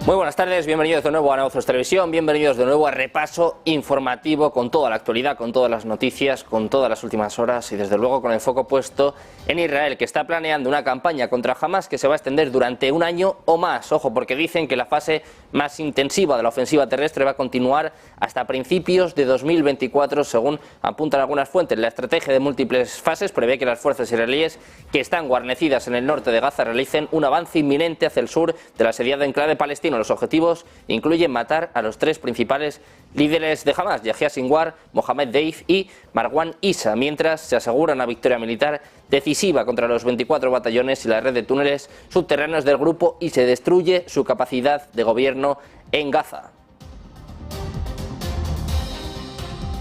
Muy buenas tardes, bienvenidos de nuevo a Negocios Televisión, bienvenidos de nuevo a Repaso Informativo con toda la actualidad, con todas las noticias, con todas las últimas horas y desde luego con el foco puesto en Israel, que está planeando una campaña contra Hamas que se va a extender durante un año o más. Ojo, porque dicen que la fase más intensiva de la ofensiva terrestre va a continuar hasta principios de 2024, según apuntan algunas fuentes. La estrategia de múltiples fases prevé que las fuerzas israelíes que están guarnecidas en el norte de Gaza realicen un avance inminente hacia el sur del asediado enclave palestino. Los objetivos incluyen matar a los tres principales líderes de Hamas, Yahya Sinwar, Mohamed Deif y Marwan Issa, mientras se asegura una victoria militar decisiva contra los 24 batallones y la red de túneles subterráneos del grupo y se destruye su capacidad de gobierno en Gaza.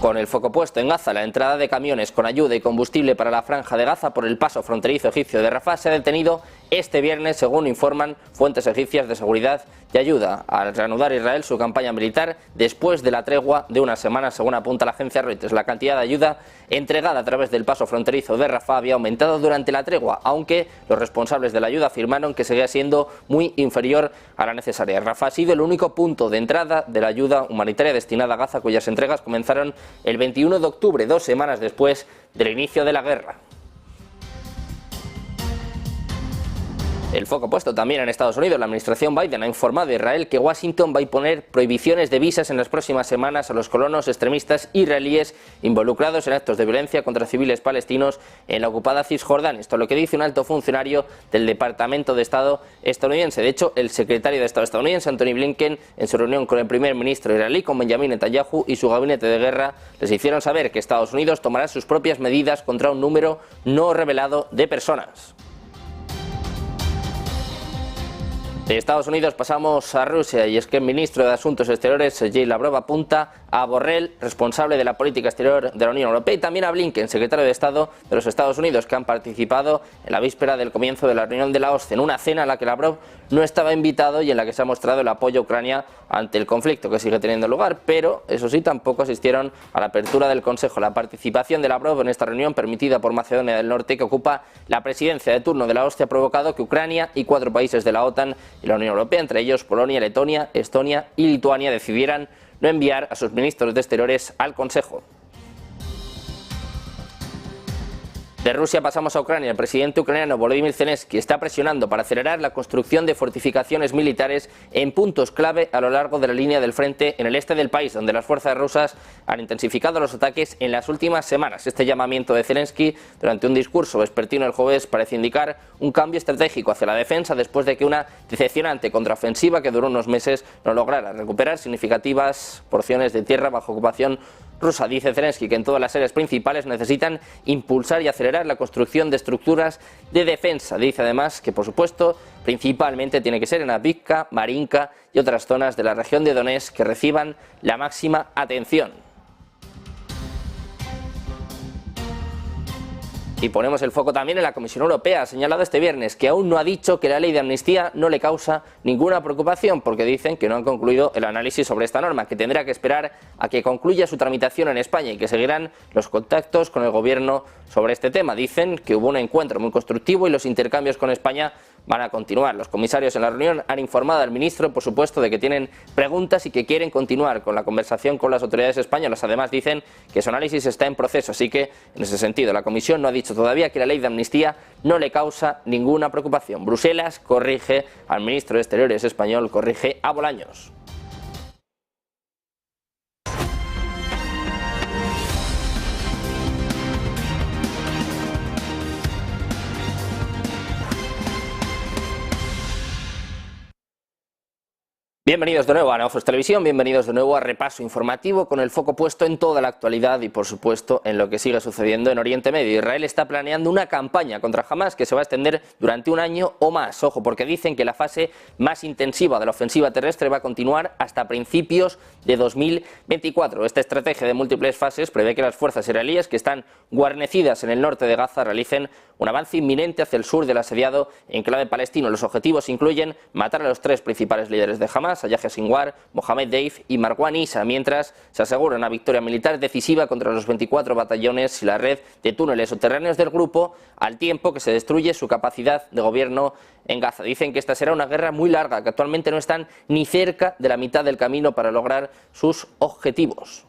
Con el foco puesto en Gaza, la entrada de camiones con ayuda y combustible para la franja de Gaza por el paso fronterizo egipcio de Rafah se ha detenido este viernes, según informan fuentes egipcias de seguridad y ayuda, al reanudar Israel su campaña militar después de la tregua de una semana, según apunta la agencia Reuters. La cantidad de ayuda entregada a través del paso fronterizo de Rafah había aumentado durante la tregua, aunque los responsables de la ayuda afirmaron que seguía siendo muy inferior a la necesaria. Rafah ha sido el único punto de entrada de la ayuda humanitaria destinada a Gaza, cuyas entregas comenzaron el 21 de octubre, 2 semanas después del inicio de la guerra. El foco puesto también en Estados Unidos. La administración Biden ha informado a Israel que Washington va a imponer prohibiciones de visas en las próximas semanas a los colonos extremistas israelíes involucrados en actos de violencia contra civiles palestinos en la ocupada Cisjordania. Esto es lo que dice un alto funcionario del Departamento de Estado estadounidense. De hecho, el secretario de Estado estadounidense, Antony Blinken, en su reunión con el primer ministro israelí, con Benjamin Netanyahu y su gabinete de guerra, les hicieron saber que Estados Unidos tomará sus propias medidas contra un número no revelado de personas. De Estados Unidos pasamos a Rusia, y es que el ministro de Asuntos Exteriores, Sergei Lavrov, apunta a Borrell, responsable de la política exterior de la Unión Europea, y también a Blinken, secretario de Estado de los Estados Unidos, que han participado en la víspera del comienzo de la reunión de la OSCE, en una cena a la que Lavrov no estaba invitado y en la que se ha mostrado el apoyo a Ucrania ante el conflicto que sigue teniendo lugar, pero eso sí, tampoco asistieron a la apertura del Consejo. La participación de Lavrov en esta reunión, permitida por Macedonia del Norte, que ocupa la presidencia de turno de la OSCE, ha provocado que Ucrania y 4 países de la OTAN y la Unión Europea, entre ellos Polonia, Letonia, Estonia y Lituania, decidieran no enviar a sus ministros de Exteriores al Consejo. De Rusia pasamos a Ucrania. El presidente ucraniano Volodymyr Zelensky está presionando para acelerar la construcción de fortificaciones militares en puntos clave a lo largo de la línea del frente en el este del país, donde las fuerzas rusas han intensificado los ataques en las últimas semanas. Este llamamiento de Zelensky durante un discurso vespertino el jueves parece indicar un cambio estratégico hacia la defensa después de que una decepcionante contraofensiva que duró unos meses no lograra recuperar significativas porciones de tierra bajo ocupación rusa. Dice Zelensky que en todas las áreas principales necesitan impulsar y acelerar la construcción de estructuras de defensa. Dice además que, por supuesto, principalmente tiene que ser en Avdiivka, Marinka y otras zonas de la región de Donetsk que reciban la máxima atención. Y ponemos el foco también en la Comisión Europea. Ha señalado este viernes que aún no ha dicho que la ley de amnistía no le causa ninguna preocupación, porque dicen que no han concluido el análisis sobre esta norma, que tendrá que esperar a que concluya su tramitación en España y que seguirán los contactos con el gobierno sobre este tema. Dicen que hubo un encuentro muy constructivo y los intercambios con España van a continuar. Los comisarios en la reunión han informado al ministro, por supuesto, de que tienen preguntas y que quieren continuar con la conversación con las autoridades españolas. Además, dicen que su análisis está en proceso, así que, en ese sentido, la Comisión no ha dicho todavía que la ley de amnistía no le causa ninguna preocupación. Bruselas corrige al ministro de Exteriores español, corrige a Bolaños. Bienvenidos de nuevo a Negocios Televisión, bienvenidos de nuevo a Repaso Informativo, con el foco puesto en toda la actualidad y, por supuesto, en lo que sigue sucediendo en Oriente Medio. Israel está planeando una campaña contra Hamas que se va a extender durante un año o más. Ojo, porque dicen que la fase más intensiva de la ofensiva terrestre va a continuar hasta principios de 2024. Esta estrategia de múltiples fases prevé que las fuerzas israelíes que están guarnecidas en el norte de Gaza realicen un avance inminente hacia el sur del asediado enclave palestino. Los objetivos incluyen matar a los 3 principales líderes de Hamas, a Yahya Sinwar, Mohamed Deif y Marwan Issa, mientras se asegura una victoria militar decisiva contra los 24 batallones y la red de túneles subterráneos del grupo, al tiempo que se destruye su capacidad de gobierno en Gaza. Dicen que esta será una guerra muy larga, que actualmente no están ni cerca de la mitad del camino para lograr sus objetivos.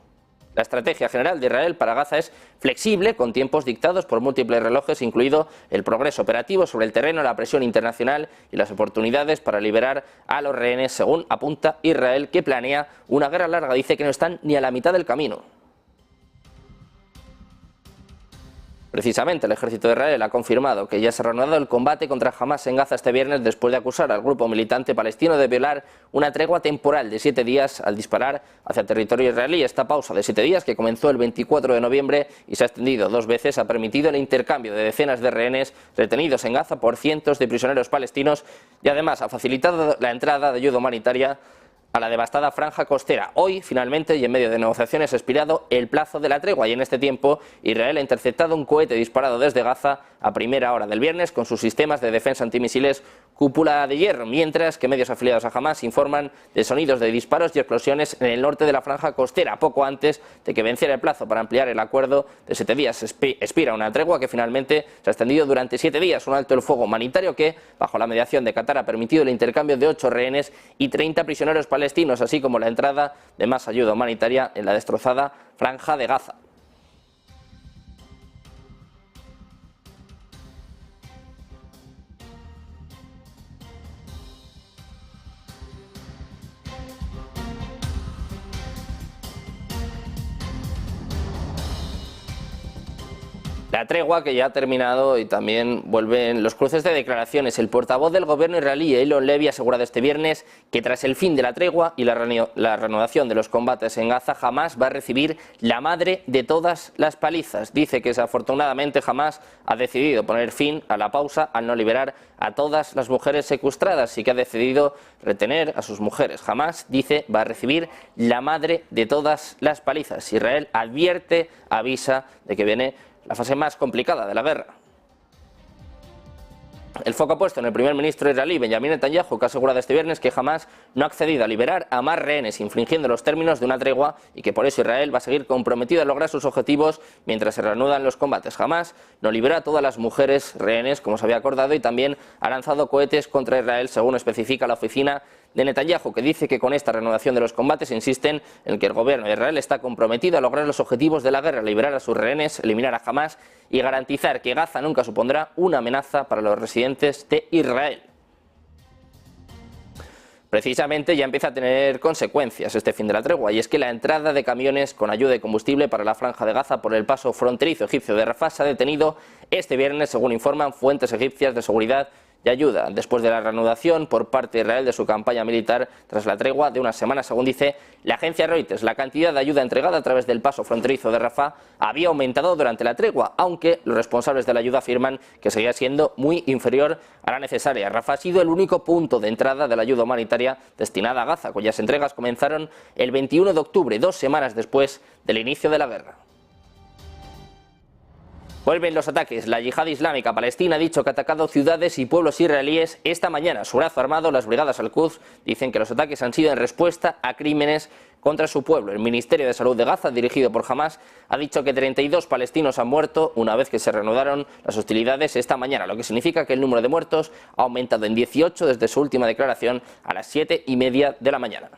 La estrategia general de Israel para Gaza es flexible, con tiempos dictados por múltiples relojes, incluido el progreso operativo sobre el terreno, la presión internacional y las oportunidades para liberar a los rehenes, según apunta Israel, que planea una guerra larga. Dice que no están ni a la mitad del camino. Precisamente el ejército de Israel ha confirmado que ya se ha reanudado el combate contra Hamas en Gaza este viernes, después de acusar al grupo militante palestino de violar una tregua temporal de 7 días al disparar hacia territorio israelí. Esta pausa de 7 días, que comenzó el 24 de noviembre y se ha extendido 2 veces, ha permitido el intercambio de decenas de rehenes retenidos en Gaza por cientos de prisioneros palestinos y además ha facilitado la entrada de ayuda humanitaria a la devastada franja costera. Hoy, finalmente, y en medio de negociaciones, ha expirado el plazo de la tregua y en este tiempo Israel ha interceptado un cohete disparado desde Gaza a primera hora del viernes con sus sistemas de defensa antimisiles cúpula de hierro, mientras que medios afiliados a Hamas informan de sonidos de disparos y explosiones en el norte de la franja costera, poco antes de que venciera el plazo para ampliar el acuerdo de 7 días. Expira una tregua que finalmente se ha extendido durante 7 días, un alto el fuego humanitario que, bajo la mediación de Qatar, ha permitido el intercambio de 8 rehenes y 30 prisioneros palestinos, así como la entrada de más ayuda humanitaria en la destrozada franja de Gaza. La tregua que ya ha terminado y también vuelven los cruces de declaraciones. El portavoz del gobierno israelí, Eylon Levy, ha asegurado este viernes que tras el fin de la tregua y la reanudación de los combates en Gaza, Hamas va a recibir la madre de todas las palizas. Dice que desafortunadamente Hamas ha decidido poner fin a la pausa al no liberar a todas las mujeres secuestradas y que ha decidido retener a sus mujeres. Hamas, dice, va a recibir la madre de todas las palizas. Israel avisa de que viene la fase más complicada de la guerra. El foco ha puesto en el primer ministro israelí, Benjamin Netanyahu, que ha asegurado este viernes que Hamas no ha accedido a liberar a más rehenes, infringiendo los términos de una tregua, y que por eso Israel va a seguir comprometido a lograr sus objetivos mientras se reanudan los combates. Hamas no libera a todas las mujeres rehenes, como se había acordado, y también ha lanzado cohetes contra Israel, según especifica la oficina de Netanyahu, que dice que con esta reanudación de los combates insisten en que el gobierno de Israel está comprometido a lograr los objetivos de la guerra, liberar a sus rehenes, eliminar a Hamas y garantizar que Gaza nunca supondrá una amenaza para los residentes de Israel. Precisamente ya empieza a tener consecuencias este fin de la tregua, y es que la entrada de camiones con ayuda y combustible para la franja de Gaza por el paso fronterizo egipcio de Rafah se ha detenido este viernes, según informan fuentes egipcias de seguridad y ayuda, después de la reanudación por parte de Israel de su campaña militar tras la tregua de una semana. Según dice la agencia Reuters, la cantidad de ayuda entregada a través del paso fronterizo de Rafah había aumentado durante la tregua, aunque los responsables de la ayuda afirman que seguía siendo muy inferior a la necesaria. Rafah ha sido el único punto de entrada de la ayuda humanitaria destinada a Gaza, cuyas entregas comenzaron el 21 de octubre, 2 semanas después del inicio de la guerra. Vuelven los ataques. La yihad islámica palestina ha dicho que ha atacado ciudades y pueblos israelíes esta mañana. Su brazo armado, las brigadas Al-Quds, dicen que los ataques han sido en respuesta a crímenes contra su pueblo. El Ministerio de Salud de Gaza, dirigido por Hamas, ha dicho que 32 palestinos han muerto una vez que se reanudaron las hostilidades esta mañana, lo que significa que el número de muertos ha aumentado en 18 desde su última declaración a las 7:30 de la mañana.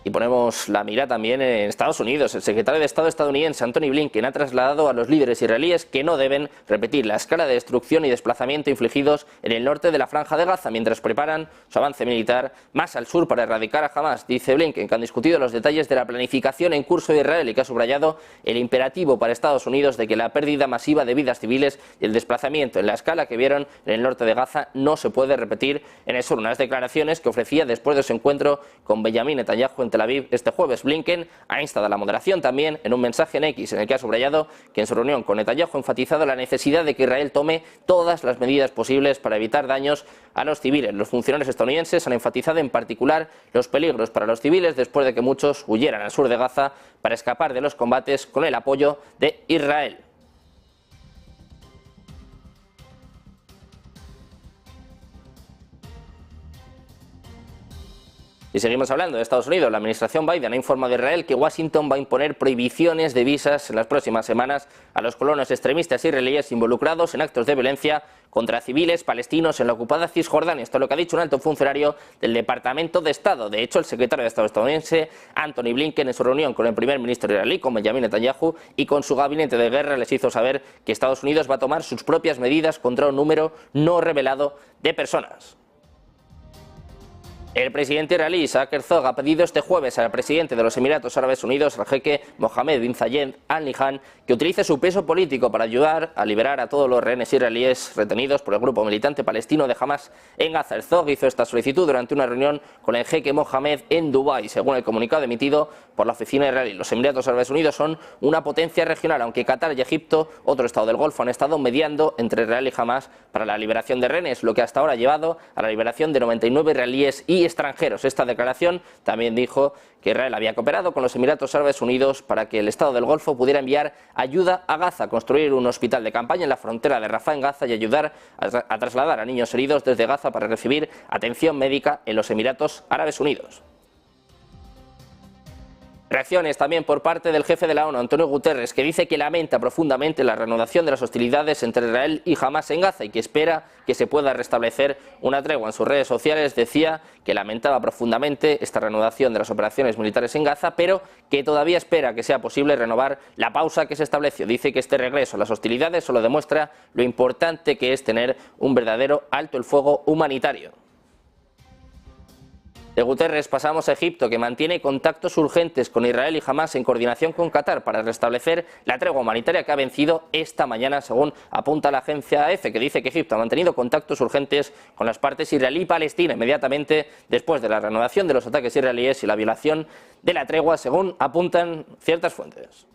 Y ponemos la mira también en Estados Unidos. El secretario de Estado estadounidense, Antony Blinken, ha trasladado a los líderes israelíes que no deben repetir la escala de destrucción y desplazamiento infligidos en el norte de la franja de Gaza, mientras preparan su avance militar más al sur para erradicar a Hamas. Dice Blinken que han discutido los detalles de la planificación en curso de Israel y que ha subrayado el imperativo para Estados Unidos de que la pérdida masiva de vidas civiles y el desplazamiento en la escala que vieron en el norte de Gaza no se puede repetir en el sur. Unas declaraciones que ofrecía después de su encuentro con Benjamin Netanyahu en Tel Aviv este jueves. Blinken ha instado a la moderación también en un mensaje en X, en el que ha subrayado que en su reunión con Netanyahu ha enfatizado la necesidad de que Israel tome todas las medidas posibles para evitar daños a los civiles. Los funcionarios estadounidenses han enfatizado en particular los peligros para los civiles después de que muchos huyeran al sur de Gaza para escapar de los combates con el apoyo de Israel. Y seguimos hablando de Estados Unidos. La administración Biden ha informado a Israel que Washington va a imponer prohibiciones de visas en las próximas semanas a los colonos extremistas israelíes involucrados en actos de violencia contra civiles palestinos en la ocupada Cisjordania. Esto es lo que ha dicho un alto funcionario del Departamento de Estado. De hecho, el secretario de Estado estadounidense, Antony Blinken, en su reunión con el primer ministro israelí, con Benjamin Netanyahu, y con su gabinete de guerra, les hizo saber que Estados Unidos va a tomar sus propias medidas contra un número no revelado de personas. El presidente israelí Isaac Herzog ha pedido este jueves al presidente de los Emiratos Árabes Unidos, al jeque Mohammed bin Zayed Al Nahyan, que utilice su peso político para ayudar a liberar a todos los rehenes israelíes retenidos por el grupo militante palestino de Hamas en Gaza. Herzog hizo esta solicitud durante una reunión con el jeque Mohammed en Dubái, según el comunicado emitido por la oficina israelí. Los Emiratos Árabes Unidos son una potencia regional, aunque Qatar y Egipto, otro estado del Golfo, han estado mediando entre Israel y Hamas para la liberación de rehenes, lo que hasta ahora ha llevado a la liberación de 99 israelíes y extranjeros. Esta declaración también dijo que Israel había cooperado con los Emiratos Árabes Unidos para que el Estado del Golfo pudiera enviar ayuda a Gaza, construir un hospital de campaña en la frontera de Rafah en Gaza y ayudar a trasladar a niños heridos desde Gaza para recibir atención médica en los Emiratos Árabes Unidos. Reacciones también por parte del jefe de la ONU, Antonio Guterres, que dice que lamenta profundamente la reanudación de las hostilidades entre Israel y Hamas en Gaza y que espera que se pueda restablecer una tregua. En sus redes sociales decía que lamentaba profundamente esta reanudación de las operaciones militares en Gaza, pero que todavía espera que sea posible renovar la pausa que se estableció. Dice que este regreso a las hostilidades solo demuestra lo importante que es tener un verdadero alto el fuego humanitario. De Guterres pasamos a Egipto, que mantiene contactos urgentes con Israel y Hamas en coordinación con Qatar para restablecer la tregua humanitaria que ha vencido esta mañana, según apunta la agencia EFE, que dice que Egipto ha mantenido contactos urgentes con las partes israelí y palestina inmediatamente después de la reanudación de los ataques israelíes y la violación de la tregua, según apuntan ciertas fuentes.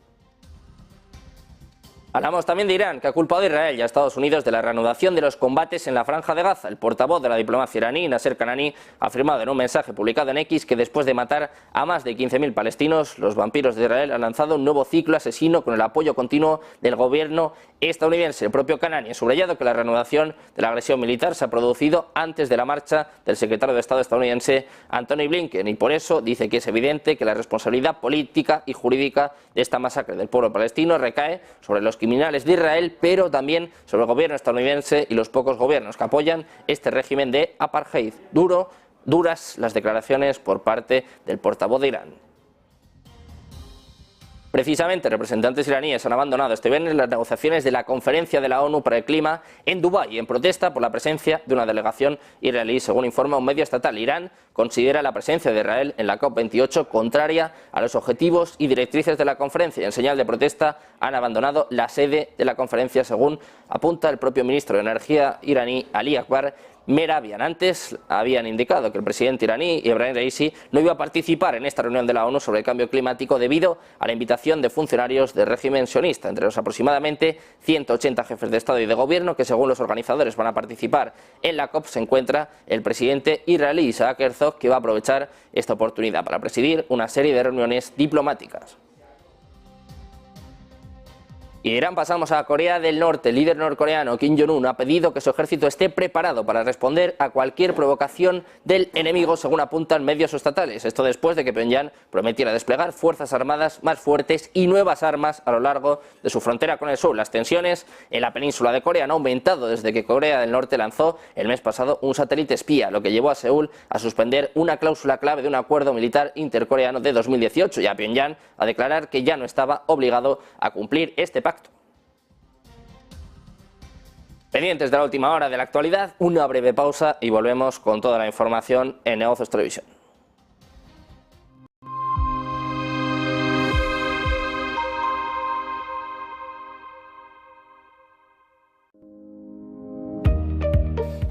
Hablamos también de Irán, que ha culpado a Israel y a Estados Unidos de la reanudación de los combates en la Franja de Gaza. El portavoz de la diplomacia iraní, Nasser Kanani, ha afirmado en un mensaje publicado en X que después de matar a más de 15.000 palestinos, los vampiros de Israel han lanzado un nuevo ciclo asesino con el apoyo continuo del gobierno estadounidense. El propio Kanani ha subrayado que la reanudación de la agresión militar se ha producido antes de la marcha del secretario de Estado estadounidense, Antony Blinken, y por eso dice que es evidente que la responsabilidad política y jurídica de esta masacre del pueblo palestino recae sobre los criminales de Israel, pero también sobre el gobierno estadounidense y los pocos gobiernos que apoyan este régimen de apartheid. Duras las declaraciones por parte del portavoz de Irán. Precisamente, representantes iraníes han abandonado este viernes las negociaciones de la Conferencia de la ONU para el Clima en Dubái, en protesta por la presencia de una delegación israelí. Según informa un medio estatal, Irán considera la presencia de Israel en la COP28 contraria a los objetivos y directrices de la conferencia y en señal de protesta han abandonado la sede de la conferencia, según apunta el propio ministro de Energía iraní, Ali Akbar Mehrabian. Antes habían indicado que el presidente iraní, Ebrahim Raisi, no iba a participar en esta reunión de la ONU sobre el cambio climático debido a la invitación de funcionarios del régimen sionista. Entre los aproximadamente 180 jefes de Estado y de Gobierno que, según los organizadores, van a participar en la COP, se encuentra el presidente israelí Isaac Herzog, que va a aprovechar esta oportunidad para presidir una serie de reuniones diplomáticas. Y de Irán pasamos a Corea del Norte. El líder norcoreano Kim Jong-un ha pedido que su ejército esté preparado para responder a cualquier provocación del enemigo, según apuntan medios estatales. Esto después de que Pyongyang prometiera desplegar fuerzas armadas más fuertes y nuevas armas a lo largo de su frontera con el sur. Las tensiones en la península de Corea han aumentado desde que Corea del Norte lanzó el mes pasado un satélite espía, lo que llevó a Seúl a suspender una cláusula clave de un acuerdo militar intercoreano de 2018 y a Pyongyang a declarar que ya no estaba obligado a cumplir este pacto. Pendientes de la última hora de la actualidad, una breve pausa y volvemos con toda la información en Negocios Televisión.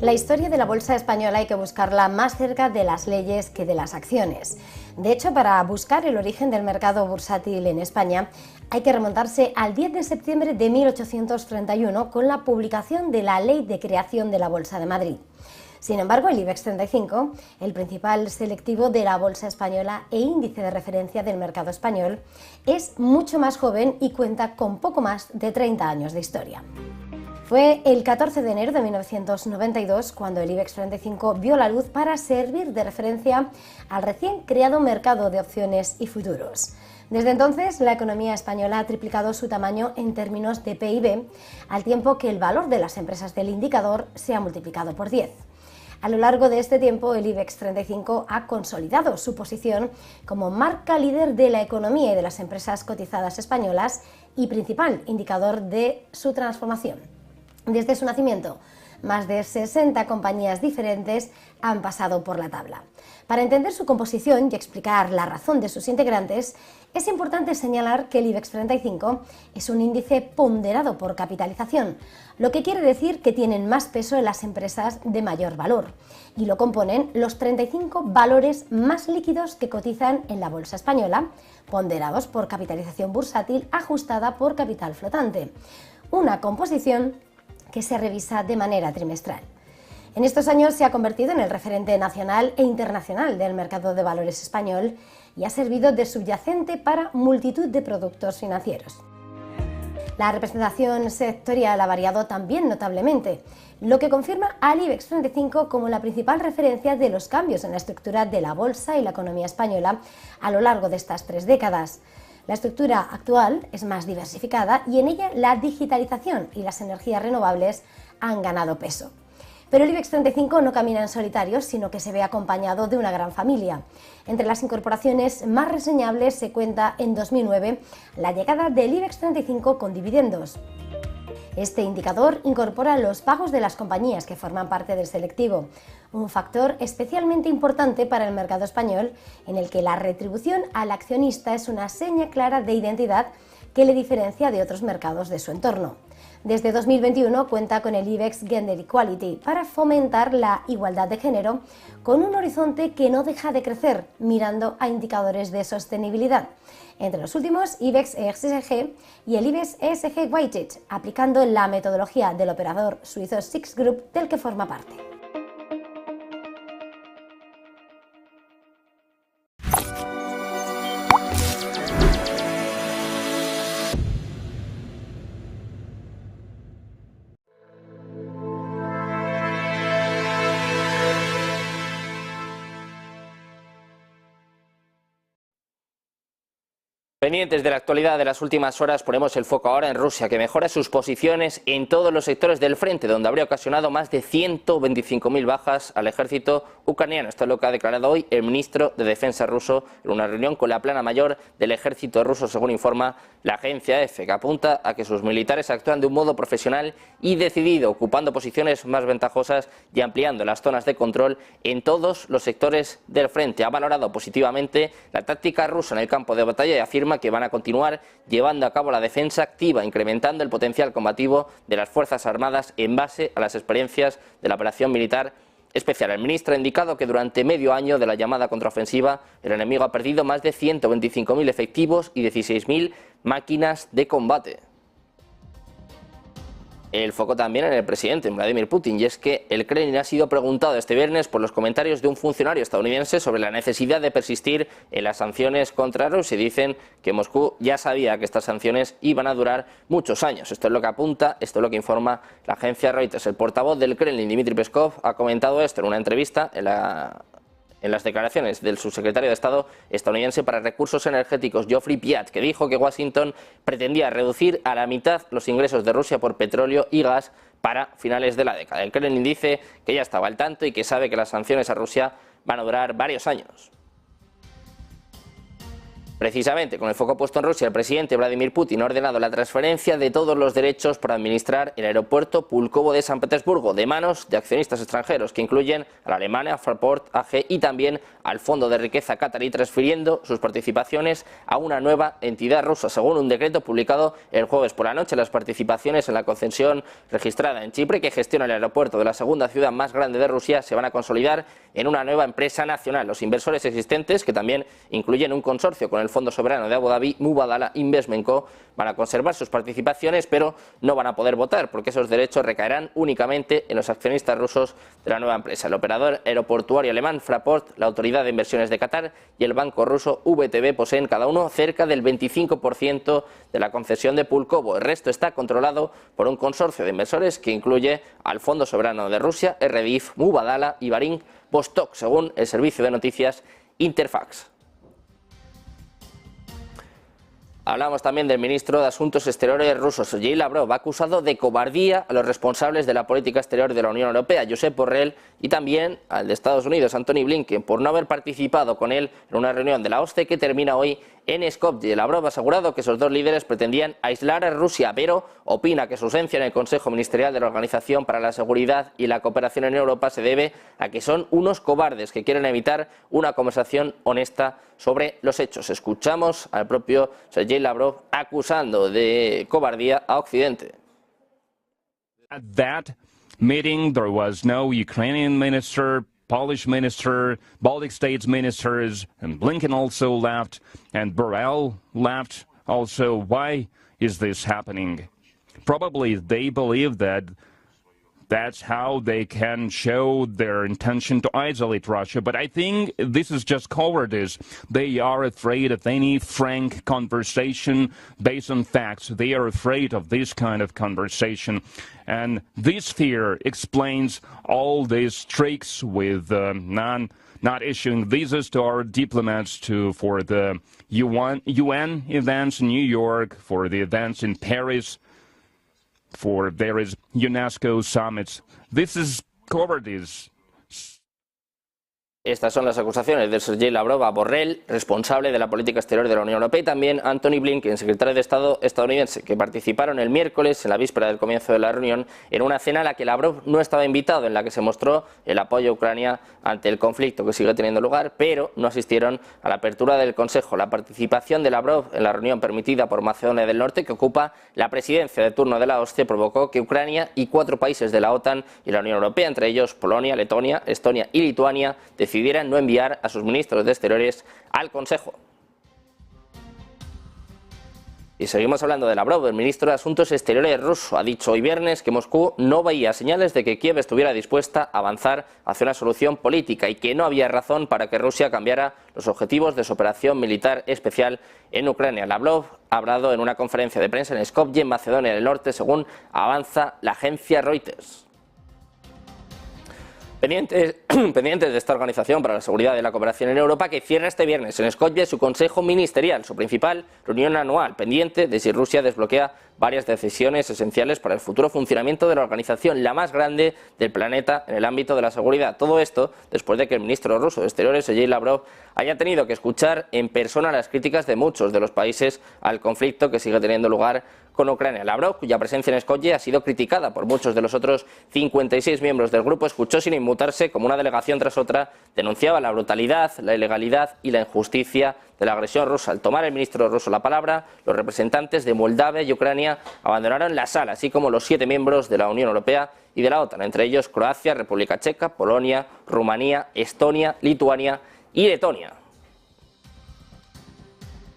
La historia de la bolsa española hay que buscarla más cerca de las leyes que de las acciones. De hecho, para buscar el origen del mercado bursátil en España, hay que remontarse al 10 de septiembre de 1831 con la publicación de la Ley de Creación de la Bolsa de Madrid. Sin embargo, el IBEX 35, el principal selectivo de la bolsa española e índice de referencia del mercado español, es mucho más joven y cuenta con poco más de 30 años de historia. Fue el 14 de enero de 1992 cuando el IBEX 35 vio la luz para servir de referencia al recién creado mercado de opciones y futuros. Desde entonces, la economía española ha triplicado su tamaño en términos de PIB, al tiempo que el valor de las empresas del indicador se ha multiplicado por 10. A lo largo de este tiempo, el IBEX 35 ha consolidado su posición como marca líder de la economía y de las empresas cotizadas españolas y principal indicador de su transformación. Desde su nacimiento, más de 60 compañías diferentes han pasado por la tabla. Para entender su composición y explicar la razón de sus integrantes, es importante señalar que el IBEX 35 es un índice ponderado por capitalización, lo que quiere decir que tienen más peso en las empresas de mayor valor, y lo componen los 35 valores más líquidos que cotizan en la bolsa española, ponderados por capitalización bursátil ajustada por capital flotante, una composición que se revisa de manera trimestral. En estos años se ha convertido en el referente nacional e internacional del mercado de valores español y ha servido de subyacente para multitud de productos financieros. La representación sectorial ha variado también notablemente, lo que confirma al IBEX 35 como la principal referencia de los cambios en la estructura de la bolsa y la economía española a lo largo de estas 3 décadas. La estructura actual es más diversificada y en ella la digitalización y las energías renovables han ganado peso. Pero el IBEX 35 no camina en solitario, sino que se ve acompañado de una gran familia. Entre las incorporaciones más reseñables se cuenta en 2009 la llegada del IBEX 35 con dividendos. Este indicador incorpora los pagos de las compañías que forman parte del selectivo, un factor especialmente importante para el mercado español, en el que la retribución al accionista es una seña clara de identidad que le diferencia de otros mercados de su entorno. Desde 2021 cuenta con el IBEX Gender Equality para fomentar la igualdad de género, con un horizonte que no deja de crecer mirando a indicadores de sostenibilidad. Entre los últimos, IBEX ESG y el IBEX ESG Weighted, aplicando la metodología del operador suizo SIX Group del que forma parte. Pendientes de la actualidad de las últimas horas, ponemos el foco ahora en Rusia, que mejora sus posiciones en todos los sectores del frente, donde habría ocasionado más de 125.000 bajas al ejército ucraniano. Esto es lo que ha declarado hoy el ministro de Defensa ruso en una reunión con la plana mayor del ejército ruso, según informa la agencia EFE, que apunta a que sus militares actúan de un modo profesional y decidido, ocupando posiciones más ventajosas y ampliando las zonas de control en todos los sectores del frente. Ha valorado positivamente la táctica rusa en el campo de batalla y afirma que van a continuar llevando a cabo la defensa activa, incrementando el potencial combativo de las Fuerzas Armadas en base a las experiencias de la operación militar especial. El ministro ha indicado que durante medio año de la llamada contraofensiva el enemigo ha perdido más de 125.000 efectivos y 16.000 máquinas de combate. El foco también en el presidente Vladimir Putin, y es que el Kremlin ha sido preguntado este viernes por los comentarios de un funcionario estadounidense sobre la necesidad de persistir en las sanciones contra Rusia. Dicen que Moscú ya sabía que estas sanciones iban a durar muchos años. Esto es lo que apunta, esto es lo que informa la agencia Reuters. El portavoz del Kremlin, Dmitry Peskov, ha comentado esto en una entrevista en las declaraciones del subsecretario de Estado estadounidense para Recursos Energéticos, Geoffrey Piat, que dijo que Washington pretendía reducir a la mitad los ingresos de Rusia por petróleo y gas para finales de la década. El Kremlin dice que ya estaba al tanto y que sabe que las sanciones a Rusia van a durar varios años. Precisamente con el foco puesto en Rusia, el presidente Vladimir Putin ha ordenado la transferencia de todos los derechos para administrar el aeropuerto Pulkovo de San Petersburgo de manos de accionistas extranjeros, que incluyen a la Alemania Fraport AG y también al Fondo de Riqueza Qatarí, transfiriendo sus participaciones a una nueva entidad rusa. Según un decreto publicado el jueves por la noche, las participaciones en la concesión registrada en Chipre, que gestiona el aeropuerto de la segunda ciudad más grande de Rusia, se van a consolidar en una nueva empresa nacional. Los inversores existentes, que también incluyen un consorcio con el el fondo soberano de Abu Dhabi, Mubadala Investment Co, van a conservar sus participaciones, pero no van a poder votar porque esos derechos recaerán únicamente en los accionistas rusos de la nueva empresa. El operador aeroportuario alemán Fraport, la Autoridad de Inversiones de Qatar y el banco ruso VTB poseen cada uno cerca del 25% de la concesión de Pulkovo. El resto está controlado por un consorcio de inversores que incluye al Fondo Soberano de Rusia, RDIF, Mubadala y Baring Vostok, según el servicio de noticias Interfax. Hablamos también del ministro de Asuntos Exteriores ruso, Sergei Lavrov, acusado de cobardía a los responsables de la política exterior de la Unión Europea, Josep Borrell, y también al de Estados Unidos, Antony Blinken, por no haber participado con él en una reunión de la OSCE que termina hoy en Skopje. Lavrov ha asegurado que esos dos líderes pretendían aislar a Rusia, pero opina que su ausencia en el Consejo Ministerial de la Organización para la Seguridad y la Cooperación en Europa se debe a que son unos cobardes que quieren evitar una conversación honesta sobre los hechos. Escuchamos al propio Sergei Lavrov acusando de cobardía a Occidente. At that meeting, there was no Ukrainian minister, Polish minister, Baltic states ministers, and Blinken also left, and Borrell left also. Why is this happening? Probably they believe that that's how they can show their intention to isolate Russia. But I think this is just cowardice. They are afraid of any frank conversation based on facts. They are afraid of this kind of conversation. And this fear explains all these tricks with not issuing visas to our diplomats for the UN events in New York, for the events in Paris, for various UNESCO summits. This is cowardice. Estas son las acusaciones de Sergei Lavrov a Borrell, responsable de la política exterior de la Unión Europea, y también a Antony Blinken, secretario de Estado estadounidense, que participaron el miércoles, en la víspera del comienzo de la reunión, en una cena a la que Lavrov no estaba invitado, en la que se mostró el apoyo a Ucrania ante el conflicto que sigue teniendo lugar, pero no asistieron a la apertura del Consejo. La participación de Lavrov en la reunión permitida por Macedonia del Norte, que ocupa la presidencia de turno de la OSCE, provocó que Ucrania y 4 países de la OTAN y la Unión Europea, entre ellos Polonia, Letonia, Estonia y Lituania, decidieran no enviar a sus ministros de Exteriores al Consejo. Y seguimos hablando de Lavrov. El ministro de Asuntos Exteriores ruso ha dicho hoy viernes que Moscú no veía señales de que Kiev estuviera dispuesta a avanzar hacia una solución política y que no había razón para que Rusia cambiara los objetivos de su operación militar especial en Ucrania. Lavrov ha hablado en una conferencia de prensa en Skopje, en Macedonia del Norte, según avanza la agencia Reuters. Pendientes de esta Organización para la Seguridad y la Cooperación en Europa, que cierra este viernes en Skopje su Consejo Ministerial, su principal reunión anual, pendiente de si Rusia desbloquea varias decisiones esenciales para el futuro funcionamiento de la organización, la más grande del planeta en el ámbito de la seguridad. Todo esto después de que el ministro ruso de Exteriores, Sergei Lavrov, haya tenido que escuchar en persona las críticas de muchos de los países al conflicto que sigue teniendo lugar con Ucrania. Lavrov, cuya presencia en Skopje ha sido criticada por muchos de los otros 56 miembros del grupo, escuchó sin inmutarse como una delegación tras otra denunciaba la brutalidad, la ilegalidad y la injusticia de la agresión rusa. Al tomar el ministro ruso la palabra, los representantes de Moldavia y Ucrania abandonaron la sala, así como los 7 miembros de la Unión Europea y de la OTAN, entre ellos Croacia, República Checa, Polonia, Rumanía, Estonia, Lituania y Letonia.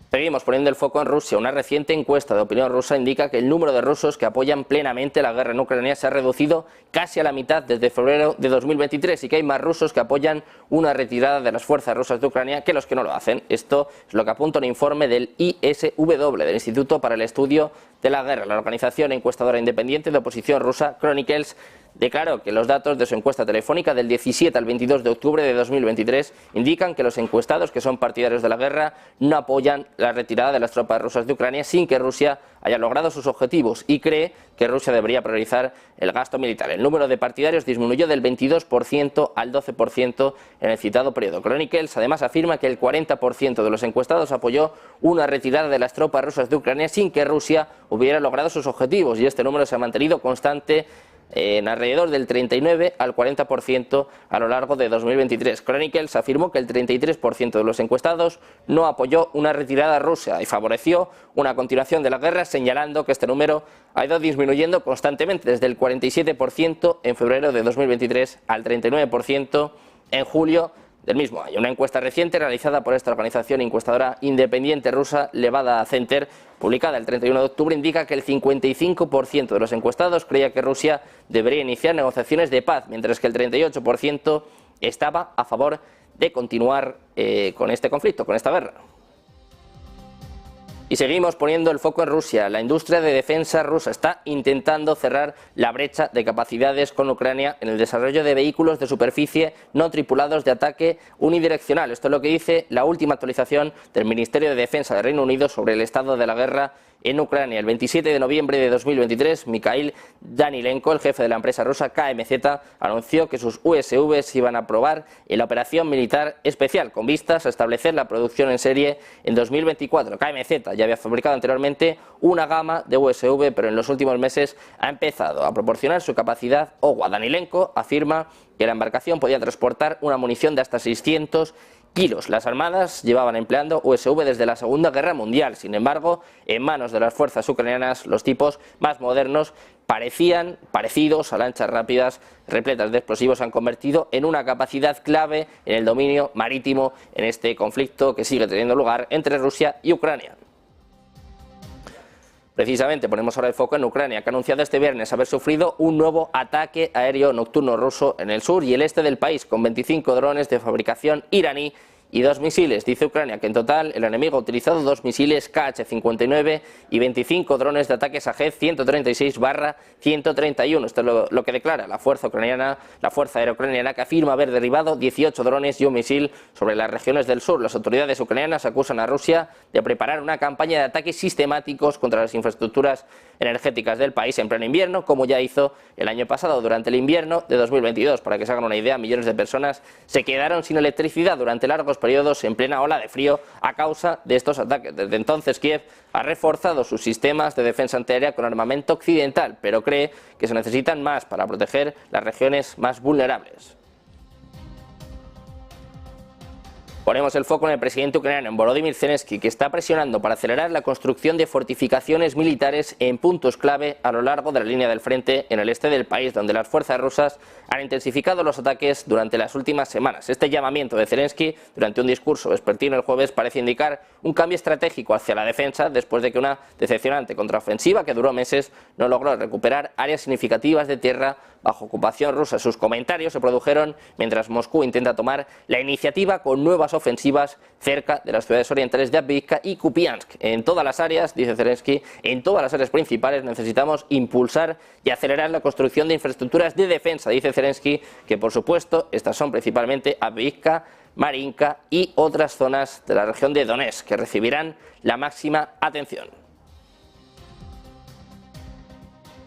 Seguimos poniendo el foco en Rusia. Una reciente encuesta de opinión rusa indica que el número de rusos que apoyan plenamente la guerra en Ucrania se ha reducido casi a la mitad desde febrero de 2023 y que hay más rusos que apoyan una retirada de las fuerzas rusas de Ucrania que los que no lo hacen. Esto es lo que apunta un informe del ISW, del Instituto para el Estudio de la Guerra. La organización encuestadora independiente de oposición rusa Chronicles declaró que los datos de su encuesta telefónica del 17 al 22 de octubre de 2023 indican que los encuestados que son partidarios de la guerra no apoyan la retirada de las tropas rusas de Ucrania sin que Rusia haya logrado sus objetivos y cree que Rusia debería priorizar el gasto militar. El número de partidarios disminuyó del 22% al 12% en el citado periodo. Chronicles además afirma que el 40% de los encuestados apoyó una retirada de las tropas rusas de Ucrania sin que Rusia hubiera logrado sus objetivos y este número se ha mantenido constante en alrededor del 39 al 40% a lo largo de 2023. Chronicles afirmó que el 33% de los encuestados no apoyó una retirada rusa y favoreció una continuación de la guerra, señalando que este número ha ido disminuyendo constantemente desde el 47% en febrero de 2023 al 39% en julio del mismo año. Una encuesta reciente realizada por esta organización encuestadora independiente rusa, Levada Center, publicada el 31 de octubre, indica que el 55% de los encuestados creía que Rusia debería iniciar negociaciones de paz, mientras que el 38% estaba a favor de continuar con este conflicto, con esta guerra. Y seguimos poniendo el foco en Rusia. La industria de defensa rusa está intentando cerrar la brecha de capacidades con Ucrania en el desarrollo de vehículos de superficie no tripulados de ataque unidireccional. Esto es lo que dice la última actualización del Ministerio de Defensa del Reino Unido sobre el estado de la guerra en Ucrania. El 27 de noviembre de 2023, Mikhail Danilenko, el jefe de la empresa rusa KMZ, anunció que sus USVs iban a probar en la operación militar especial, con vistas a establecer la producción en serie en 2024. KMZ ya había fabricado anteriormente una gama de USV, pero en los últimos meses ha empezado a proporcionar su capacidad OGWA. Danilenko afirma que la embarcación podía transportar una munición de hasta 600 kilos. Las armadas llevaban empleando USV desde la Segunda Guerra Mundial. Sin embargo, en manos de las fuerzas ucranianas, los tipos más modernos parecidos a lanchas rápidas repletas de explosivos, se han convertido en una capacidad clave en el dominio marítimo en este conflicto que sigue teniendo lugar entre Rusia y Ucrania. Precisamente ponemos ahora el foco en Ucrania, que ha anunciado este viernes haber sufrido un nuevo ataque aéreo nocturno ruso en el sur y el este del país, con 25 drones de fabricación iraní y 2 misiles. Dice Ucrania que en total el enemigo ha utilizado 2 misiles KH-59 y 25 drones de ataque Shahed 136-131. Esto es lo que declara la Fuerza Aérea Ucraniana, que afirma haber derribado 18 drones y un misil sobre las regiones del sur. Las autoridades ucranianas acusan a Rusia de preparar una campaña de ataques sistemáticos contra las infraestructuras energéticas del país en pleno invierno, como ya hizo el año pasado durante el invierno de 2022. Para que se hagan una idea, millones de personas se quedaron sin electricidad durante largos periodos en plena ola de frío a causa de estos ataques. Desde entonces Kiev ha reforzado sus sistemas de defensa antiaérea con armamento occidental, pero cree que se necesitan más para proteger las regiones más vulnerables. Ponemos el foco en el presidente ucraniano, Volodymyr Zelensky, que está presionando para acelerar la construcción de fortificaciones militares en puntos clave a lo largo de la línea del frente en el este del país, donde las fuerzas rusas han intensificado los ataques durante las últimas semanas. Este llamamiento de Zelensky durante un discurso vespertino el jueves parece indicar un cambio estratégico hacia la defensa, después de que una decepcionante contraofensiva que duró meses no logró recuperar áreas significativas de tierra bajo ocupación rusa. Sus comentarios se produjeron mientras Moscú intenta tomar la iniciativa con nuevas ofensivas cerca de las ciudades orientales de Avdiivka y Kupiansk. En todas las áreas, dice Zelensky, en todas las áreas principales necesitamos impulsar y acelerar la construcción de infraestructuras de defensa. Dice Zelensky que, por supuesto, estas son principalmente Avdiivka, Marinka y otras zonas de la región de Donetsk, que recibirán la máxima atención.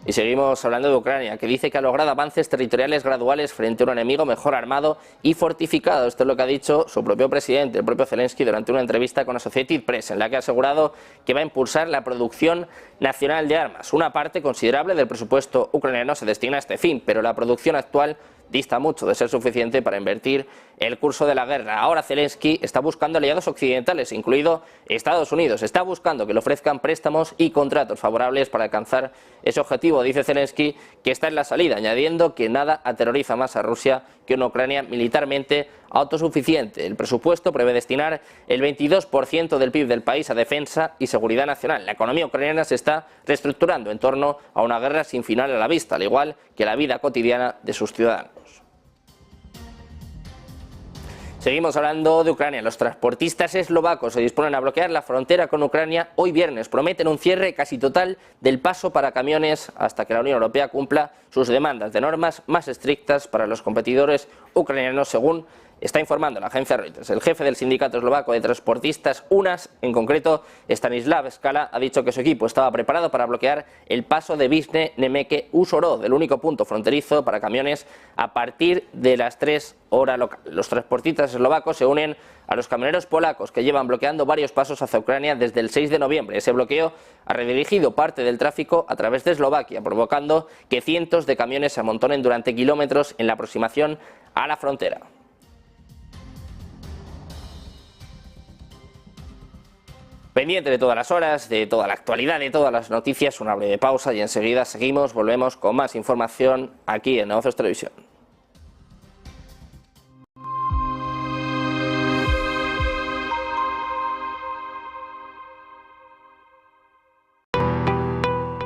Y seguimos hablando de Ucrania, que dice que ha logrado avances territoriales graduales frente a un enemigo mejor armado y fortificado. Esto es lo que ha dicho su propio presidente, el propio Zelensky, durante una entrevista con Associated Press, en la que ha asegurado que va a impulsar la producción nacional de armas. Una parte considerable del presupuesto ucraniano se destina a este fin, pero la producción actual dista mucho de ser suficiente para invertir el curso de la guerra. Ahora Zelensky está buscando aliados occidentales, incluido Estados Unidos. Está buscando que le ofrezcan préstamos y contratos favorables para alcanzar ese objetivo. Dice Zelensky que está en la salida, añadiendo que nada aterroriza más a Rusia que una Ucrania militarmente autosuficiente. El presupuesto prevé destinar el 22% del PIB del país a defensa y seguridad nacional. La economía ucraniana se está reestructurando en torno a una guerra sin final a la vista, al igual que la vida cotidiana de sus ciudadanos. Seguimos hablando de Ucrania. Los transportistas eslovacos se disponen a bloquear la frontera con Ucrania hoy viernes. Prometen un cierre casi total del paso para camiones hasta que la Unión Europea cumpla sus demandas de normas más estrictas para los competidores ucranianos, según está informando la agencia Reuters. El jefe del sindicato eslovaco de transportistas UNAS, en concreto Stanislav Skala, ha dicho que su equipo estaba preparado para bloquear el paso de Visne Nemeke Usorod, el único punto fronterizo para camiones, a partir de las 3 horas locales. Los transportistas eslovacos se unen a los camioneros polacos que llevan bloqueando varios pasos hacia Ucrania desde el 6 de noviembre. Ese bloqueo ha redirigido parte del tráfico a través de Eslovaquia, provocando que cientos de camiones se amontonen durante kilómetros en la aproximación a la frontera. Pendiente de todas las horas, de toda la actualidad, de todas las noticias, una breve pausa y enseguida volvemos con más información aquí en Negocios Televisión.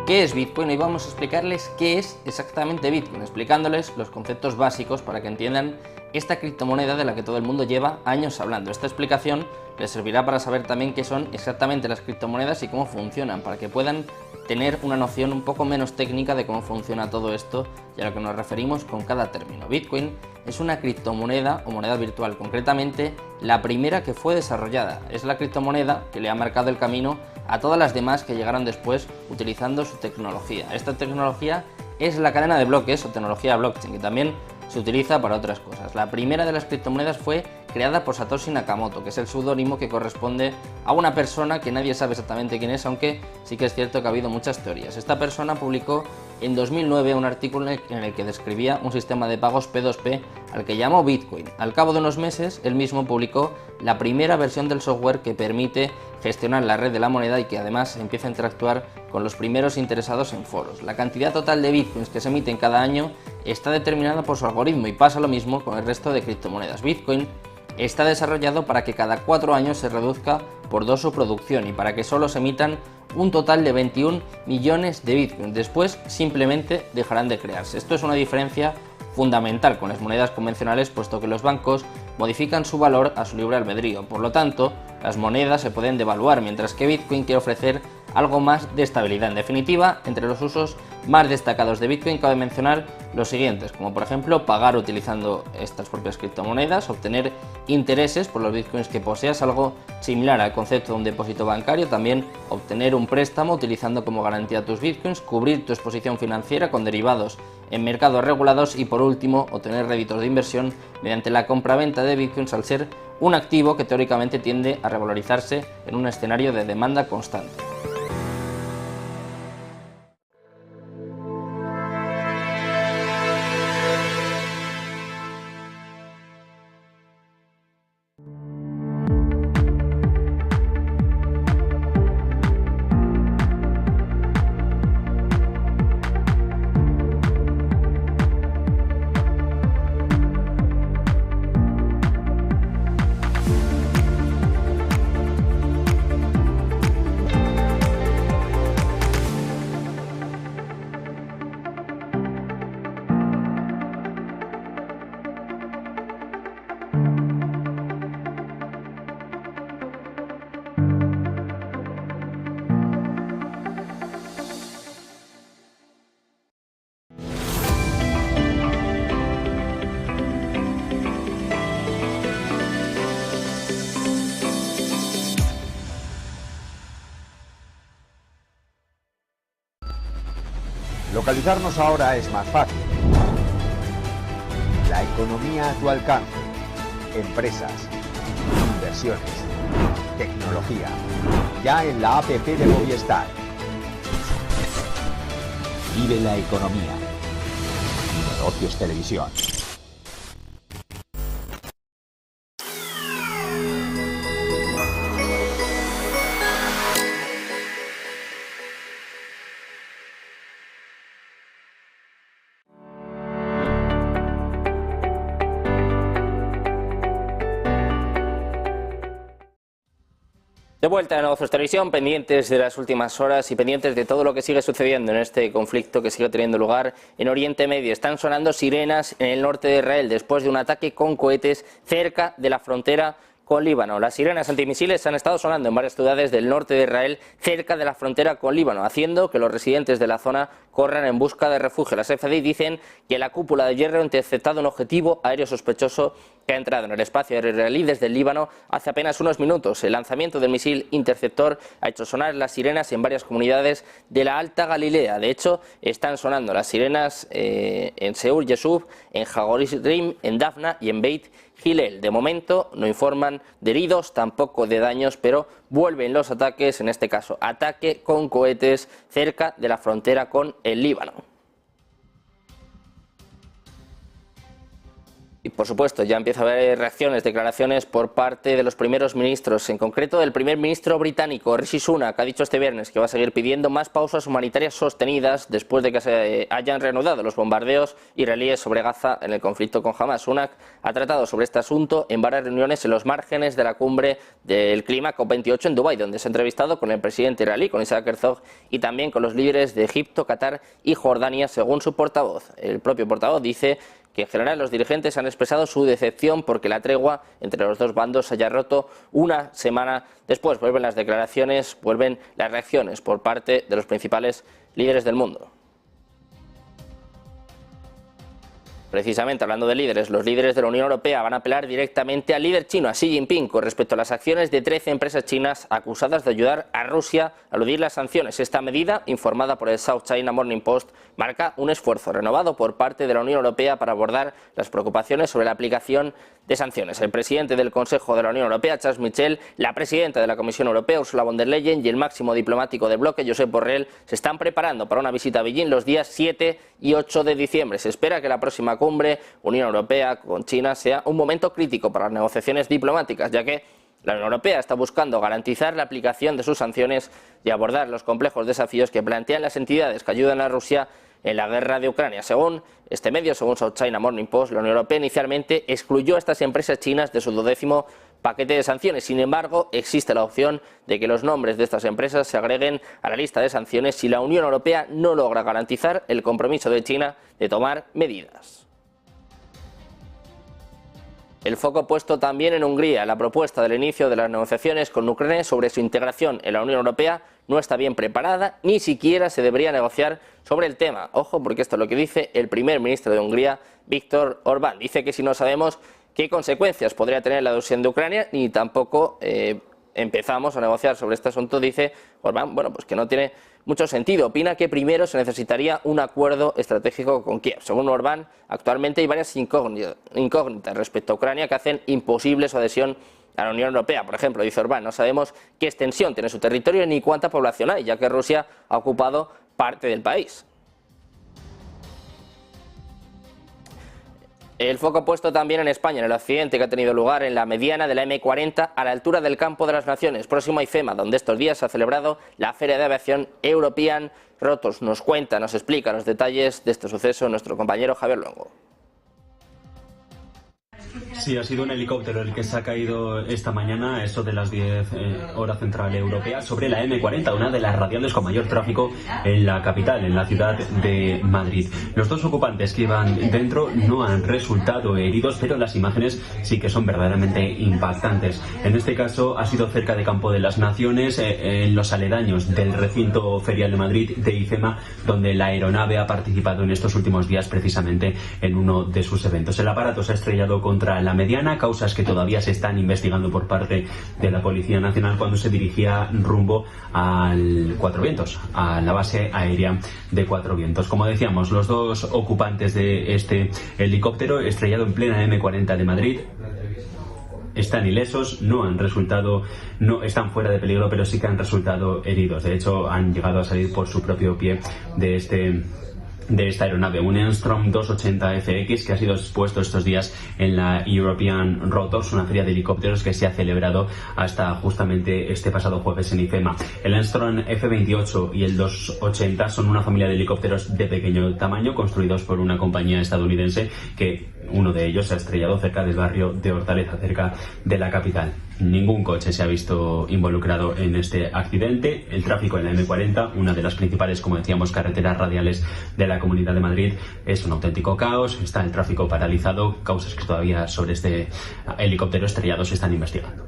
qué es Bitcoin. Hoy vamos a explicarles qué es exactamente Bitcoin, explicándoles los conceptos básicos para que entiendan esta criptomoneda de la que todo el mundo lleva años hablando. Esta explicación les servirá para saber también qué son exactamente las criptomonedas y cómo funcionan, para que puedan tener una noción un poco menos técnica de cómo funciona todo esto y a lo que nos referimos con cada término. Bitcoin es una criptomoneda o moneda virtual, concretamente la primera que fue desarrollada. Es la criptomoneda que le ha marcado el camino a todas las demás que llegaron después utilizando su tecnología. Esta tecnología es la cadena de bloques o tecnología blockchain, que también se utiliza para otras cosas. La primera de las criptomonedas fue creada por Satoshi Nakamoto, que es el seudónimo que corresponde a una persona que nadie sabe exactamente quién es, aunque sí que es cierto que ha habido muchas teorías. Esta persona publicó en 2009 un artículo en el que describía un sistema de pagos P2P al que llamó Bitcoin. Al cabo de unos meses, él mismo publicó la primera versión del software que permite gestionar la red de la moneda y que además empieza a interactuar con los primeros interesados en foros. La cantidad total de bitcoins que se emiten cada año está determinada por su algoritmo y pasa lo mismo con el resto de criptomonedas. Bitcoin está desarrollado para que cada 4 años se reduzca por 2 su producción y para que solo se emitan un total de 21 millones de bitcoins. Después simplemente dejarán de crearse. Esto es una diferencia fundamental con las monedas convencionales, puesto que los bancos modifican su valor a su libre albedrío. Por lo tanto, las monedas se pueden devaluar, mientras que Bitcoin quiere ofrecer algo más de estabilidad. En definitiva, entre los usos más destacados de Bitcoin cabe mencionar los siguientes, como por ejemplo pagar utilizando estas propias criptomonedas, obtener intereses por los bitcoins que poseas, algo similar al concepto de un depósito bancario, también obtener un préstamo utilizando como garantía tus bitcoins, cubrir tu exposición financiera con derivados en mercados regulados y por último obtener réditos de inversión mediante la compraventa de bitcoins, al ser un activo que teóricamente tiende a revalorizarse en un escenario de demanda constante. Localizarnos ahora es más fácil. La economía a tu alcance. Empresas, inversiones, tecnología. Ya en la app de Movistar. Vive la economía. Negocios Televisión. De vuelta a Negocios Televisión, pendientes de las últimas horas y pendientes de todo lo que sigue sucediendo en este conflicto que sigue teniendo lugar en Oriente Medio. Están sonando sirenas en el norte de Israel después de un ataque con cohetes cerca de la frontera con Líbano. Las sirenas antimisiles han estado sonando en varias ciudades del norte de Israel cerca de la frontera con Líbano, haciendo que los residentes de la zona corran en busca de refugio. Las FDI dicen que la cúpula de hierro ha interceptado un objetivo aéreo sospechoso que ha entrado en el espacio aéreo israelí desde el Líbano hace apenas unos minutos. El lanzamiento del misil interceptor ha hecho sonar las sirenas en varias comunidades de la Alta Galilea. De hecho, están sonando las sirenas en Seur Yeshuv, en Hagorisrim, en Dafna y en Beit Hillel. De momento no informan de heridos, tampoco de daños, pero vuelven los ataques, en este caso ataque con cohetes cerca de la frontera con el Líbano. Y por supuesto, ya empieza a haber reacciones, declaraciones por parte de los primeros ministros, en concreto del primer ministro británico, Rishi Sunak, que ha dicho este viernes que va a seguir pidiendo más pausas humanitarias sostenidas después de que se hayan reanudado los bombardeos israelíes sobre Gaza en el conflicto con Hamas. Sunak ha tratado sobre este asunto en varias reuniones en los márgenes de la cumbre del clima COP28 en Dubái, donde se ha entrevistado con el presidente israelí, con Isaac Herzog, y también con los líderes de Egipto, Qatar y Jordania, según su portavoz. El propio portavoz dice que en general los dirigentes han expresado su decepción porque la tregua entre los dos bandos se haya roto una semana después. Vuelven las declaraciones, vuelven las reacciones por parte de los principales líderes del mundo. Precisamente hablando de líderes, los líderes de la Unión Europea van a apelar directamente al líder chino, a Xi Jinping, con respecto a las acciones de 13 empresas chinas acusadas de ayudar a Rusia a eludir las sanciones. Esta medida, informada por el South China Morning Post, marca un esfuerzo renovado por parte de la Unión Europea para abordar las preocupaciones sobre la aplicación de sanciones. El presidente del Consejo de la Unión Europea, Charles Michel, la presidenta de la Comisión Europea, Ursula von der Leyen, y el máximo diplomático del bloque, Josep Borrell, se están preparando para una visita a Beijing los días 7 y 8 de diciembre. Se espera que la próxima cumbre Unión Europea con China sea un momento crítico para las negociaciones diplomáticas, ya que la Unión Europea está buscando garantizar la aplicación de sus sanciones y abordar los complejos desafíos que plantean las entidades que ayudan a Rusia en la guerra de Ucrania. Según este medio, según South China Morning Post, la Unión Europea inicialmente excluyó a estas empresas chinas de su 12º paquete de sanciones. Sin embargo, existe la opción de que los nombres de estas empresas se agreguen a la lista de sanciones si la Unión Europea no logra garantizar el compromiso de China de tomar medidas. El foco puesto también en Hungría. La propuesta del inicio de las negociaciones con Ucrania sobre su integración en la Unión Europea no está bien preparada, ni siquiera se debería negociar sobre el tema. Ojo, porque esto es lo que dice el primer ministro de Hungría, Viktor Orbán. Dice que si no sabemos qué consecuencias podría tener la adhesión de Ucrania, ni tampoco empezamos a negociar sobre este asunto, dice Orbán, bueno, pues que no tiene mucho sentido. Opina que primero se necesitaría un acuerdo estratégico con Kiev. Según Orbán, actualmente hay varias incógnitas respecto a Ucrania que hacen imposible su adhesión a la Unión Europea. Por ejemplo, dice Orbán, no sabemos qué extensión tiene su territorio ni cuánta población hay, ya que Rusia ha ocupado parte del país. El foco puesto también en España, en el accidente que ha tenido lugar en la mediana de la M40 a la altura del Campo de las Naciones, próximo a IFEMA, donde estos días se ha celebrado la Feria de Aviación European Rotos. Nos cuenta, nos explica los detalles de este suceso nuestro compañero Javier Luengo. Sí, ha sido un helicóptero el que se ha caído esta mañana, eso de las 10 hora central europea, sobre la M40, una de las radiales con mayor tráfico en la capital, en la ciudad de Madrid. Los dos ocupantes que iban dentro no han resultado heridos, pero las imágenes sí que son verdaderamente impactantes. En este caso ha sido cerca de Campo de las Naciones, en los aledaños del recinto ferial de Madrid, de IFEMA, donde la aeronave ha participado en estos últimos días precisamente en uno de sus eventos. El aparato se ha estrellado contra la mediana, causas que todavía se están investigando por parte de la Policía Nacional cuando se dirigía rumbo al Cuatro Vientos, a la base aérea de Cuatro Vientos. Como decíamos, los dos ocupantes de este helicóptero estrellado en plena M40 de Madrid están ilesos, no están fuera de peligro, pero sí que han resultado heridos. De hecho, han llegado a salir por su propio pie de esta aeronave, un Enstrom 280FX que ha sido expuesto estos días en la European Rotors, una feria de helicópteros que se ha celebrado hasta justamente este pasado jueves en IFEMA. El Enstrom F-28 y el 280 son una familia de helicópteros de pequeño tamaño construidos por una compañía estadounidense que uno de ellos se ha estrellado cerca del barrio de Hortaleza, cerca de la capital. Ningún coche se ha visto involucrado en este accidente. El tráfico en la M40, una de las principales, como decíamos, carreteras radiales de la Comunidad de Madrid, es un auténtico caos. Está el tráfico paralizado, causas que todavía sobre este helicóptero estrellado se están investigando.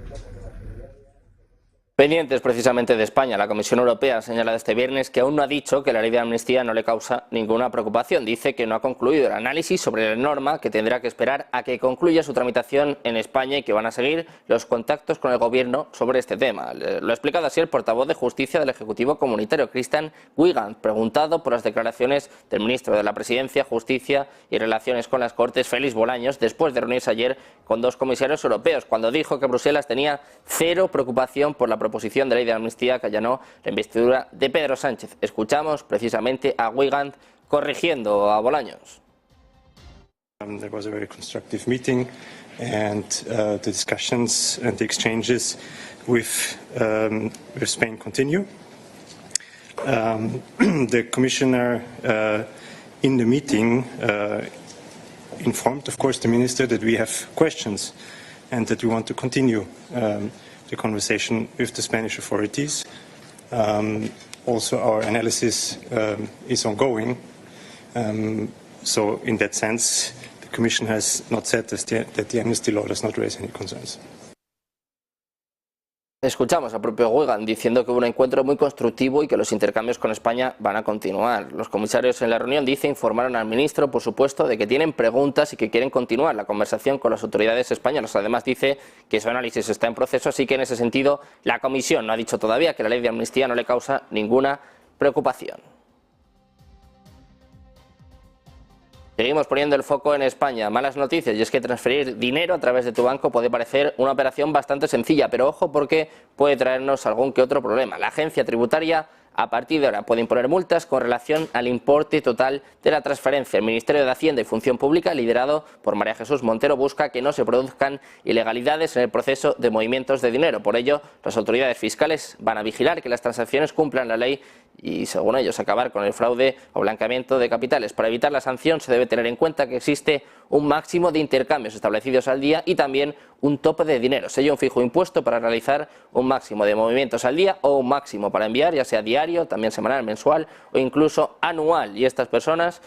Pendientes precisamente de España, la Comisión Europea ha señalado este viernes que aún no ha dicho que la ley de amnistía no le causa ninguna preocupación. Dice que no ha concluido el análisis sobre la norma, que tendrá que esperar a que concluya su tramitación en España y que van a seguir los contactos con el Gobierno sobre este tema. Lo ha explicado así el portavoz de Justicia del Ejecutivo Comunitario, Christian Wiegand, preguntado por las declaraciones del ministro de la Presidencia, Justicia y Relaciones con las Cortes, Félix Bolaños, después de reunirse ayer con dos comisarios europeos, cuando dijo que Bruselas tenía cero preocupación por la proposición de ley de amnistía que allanó la investidura de Pedro Sánchez. Escuchamos precisamente a Wiegand corrigiendo a Bolaños. There was a very constructive meeting, and the discussions and the exchanges with Spain continue. The Commissioner in the meeting informed, of course, the Minister that we have questions and that we want to continue the conversation with the Spanish authorities. Also, our analysis is ongoing. So, in that sense, the Commission has not said that the amnesty law does not raise any concerns. Escuchamos al propio Weygand diciendo que hubo un encuentro muy constructivo y que los intercambios con España van a continuar. Los comisarios en la reunión, dice, informaron al ministro, por supuesto, de que tienen preguntas y que quieren continuar la conversación con las autoridades españolas. Además, dice que su análisis está en proceso, así que en ese sentido la Comisión no ha dicho todavía que la ley de amnistía no le causa ninguna preocupación. Seguimos poniendo el foco en España. Malas noticias, y es que transferir dinero a través de tu banco puede parecer una operación bastante sencilla, pero ojo porque puede traernos algún que otro problema. La agencia tributaria a partir de ahora puede imponer multas con relación al importe total de la transferencia. El Ministerio de Hacienda y Función Pública, liderado por María Jesús Montero, busca que no se produzcan ilegalidades en el proceso de movimientos de dinero. Por ello, las autoridades fiscales van a vigilar que las transacciones cumplan la ley y, según ellos, acabar con el fraude o blanqueamiento de capitales. Para evitar la sanción se debe tener en cuenta que existe un máximo de intercambios establecidos al día y también un tope de dinero. Sello un fijo impuesto para realizar un máximo de movimientos al día o un máximo para enviar, ya sea diario, también semanal, mensual o incluso anual. Y estas personas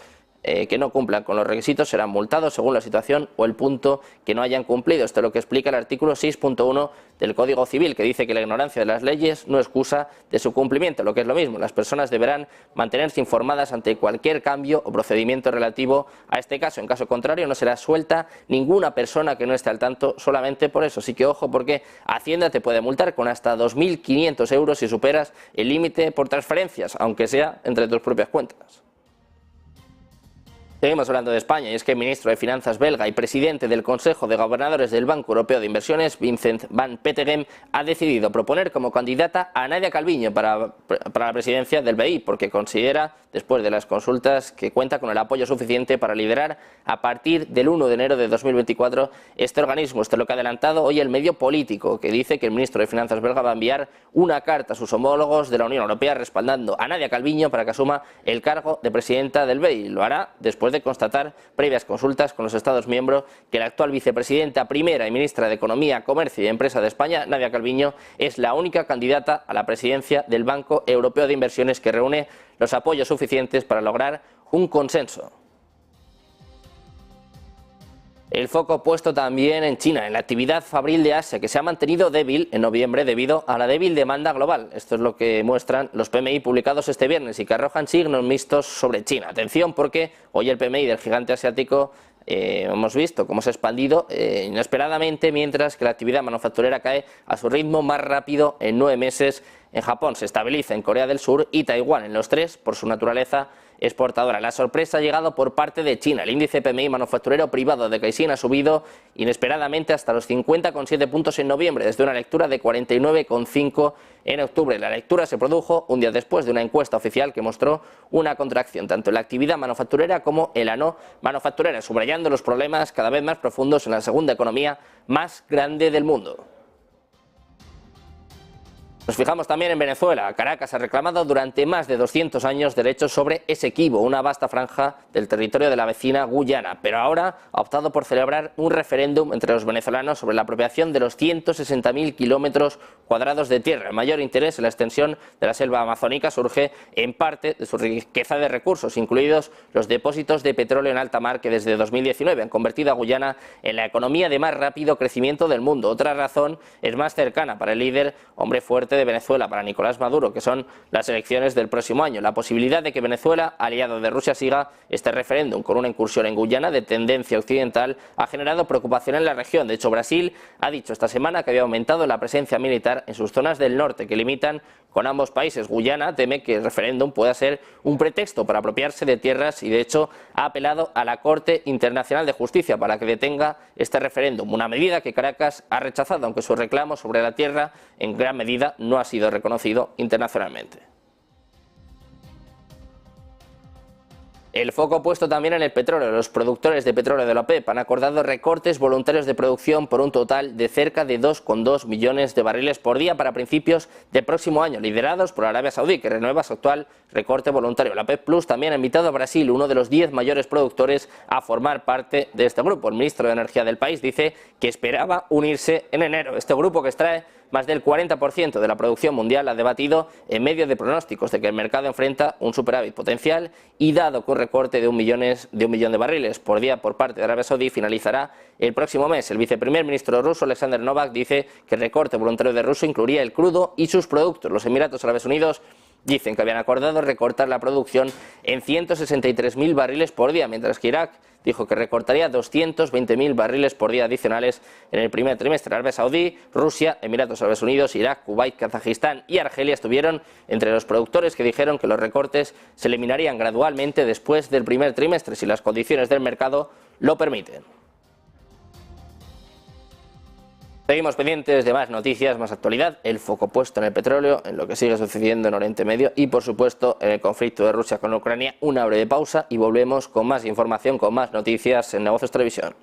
que no cumplan con los requisitos serán multados según la situación o el punto que no hayan cumplido. Esto es lo que explica el artículo 6.1 del Código Civil, que dice que la ignorancia de las leyes no excusa de su cumplimiento. Lo que es lo mismo, las personas deberán mantenerse informadas ante cualquier cambio o procedimiento relativo a este caso. En caso contrario, no será suelta ninguna persona que no esté al tanto solamente por eso. Así que ojo, porque Hacienda te puede multar con hasta 2.500 euros si superas el límite por transferencias, aunque sea entre tus propias cuentas. Seguimos hablando de España, y es que el ministro de Finanzas belga y presidente del Consejo de Gobernadores del Banco Europeo de Inversiones, Vincent Van Petegem, ha decidido proponer como candidata a Nadia Calviño para la presidencia del BEI, porque considera, después de las consultas, que cuenta con el apoyo suficiente para liderar a partir del 1 de enero de 2024 este organismo. Esto es lo que ha adelantado hoy el medio Político, que dice que el ministro de Finanzas belga va a enviar una carta a sus homólogos de la Unión Europea respaldando a Nadia Calviño para que asuma el cargo de presidenta del BEI. Lo hará después de constatar, previas consultas con los Estados miembros, que la actual vicepresidenta primera y ministra de Economía, Comercio y Empresa de España, Nadia Calviño, es la única candidata a la presidencia del Banco Europeo de Inversiones que reúne los apoyos suficientes para lograr un consenso. El foco puesto también en China, en la actividad fabril de Asia, que se ha mantenido débil en noviembre debido a la débil demanda global. Esto es lo que muestran los PMI publicados este viernes y que arrojan signos mixtos sobre China. Atención, porque hoy el PMI del gigante asiático hemos visto cómo se ha expandido inesperadamente, mientras que la actividad manufacturera cae a su ritmo más rápido en 9 meses. En Japón se estabiliza en Corea del Sur y Taiwán, en los tres, por su naturaleza exportadora. La sorpresa ha llegado por parte de China. El índice PMI manufacturero privado de Caixin ha subido inesperadamente hasta los 50,7 puntos en noviembre, desde una lectura de 49,5 en octubre. La lectura se produjo un día después de una encuesta oficial que mostró una contracción tanto en la actividad manufacturera como en la no manufacturera, subrayando los problemas cada vez más profundos en la segunda economía más grande del mundo. Nos fijamos también en Venezuela. Caracas ha reclamado durante más de 200 años derechos sobre Esequibo, una vasta franja del territorio de la vecina Guyana, pero ahora ha optado por celebrar un referéndum entre los venezolanos sobre la apropiación de los 160.000 kilómetros cuadrados de tierra. El mayor interés en la extensión de la selva amazónica surge en parte de su riqueza de recursos, incluidos los depósitos de petróleo en alta mar que desde 2019 han convertido a Guyana en la economía de más rápido crecimiento del mundo. Otra razón es más cercana para el líder, hombre fuerte de Venezuela, para Nicolás Maduro, que son las elecciones del próximo año. La posibilidad de que Venezuela, aliado de Rusia, siga este referéndum con una incursión en Guyana de tendencia occidental ha generado preocupación en la región. De hecho, Brasil ha dicho esta semana que había aumentado la presencia militar en sus zonas del norte que limitan con ambos países. Guyana teme que el referéndum pueda ser un pretexto para apropiarse de tierras y, de hecho, ha apelado a la Corte Internacional de Justicia para que detenga este referéndum, una medida que Caracas ha rechazado, aunque su reclamo sobre la tierra en gran medida no ha sido reconocido internacionalmente. El foco puesto también en el petróleo. Los productores de petróleo de la OPEP han acordado recortes voluntarios de producción por un total de cerca de 2,2 millones de barriles por día para principios del próximo año, liderados por Arabia Saudí, que renueva su actual recorte voluntario. La OPEP Plus también ha invitado a Brasil, uno de los 10 mayores productores, a formar parte de este grupo. El ministro de Energía del país dice que esperaba unirse en enero. Este grupo, que extrae más del 40% de la producción mundial, ha debatido en medio de pronósticos de que el mercado enfrenta un superávit potencial y, dado que un recorte de un millón de barriles por día por parte de Arabia Saudí finalizará el próximo mes. El viceprimer ministro ruso, Alexander Novak, dice que el recorte voluntario de Rusia incluiría el crudo y sus productos. Los Emiratos Árabes Unidos dicen que habían acordado recortar la producción en 163.000 barriles por día, mientras que Irak dijo que recortaría 220.000 barriles por día adicionales en el primer trimestre. Arabia Saudí, Rusia, Emiratos Árabes Unidos, Irak, Kuwait, Kazajistán y Argelia estuvieron entre los productores que dijeron que los recortes se eliminarían gradualmente después del primer trimestre, si las condiciones del mercado lo permiten. Seguimos pendientes de más noticias, más actualidad, el foco puesto en el petróleo, en lo que sigue sucediendo en Oriente Medio y, por supuesto, en el conflicto de Rusia con Ucrania. Una breve pausa y volvemos con más información, con más noticias en Negocios Televisión.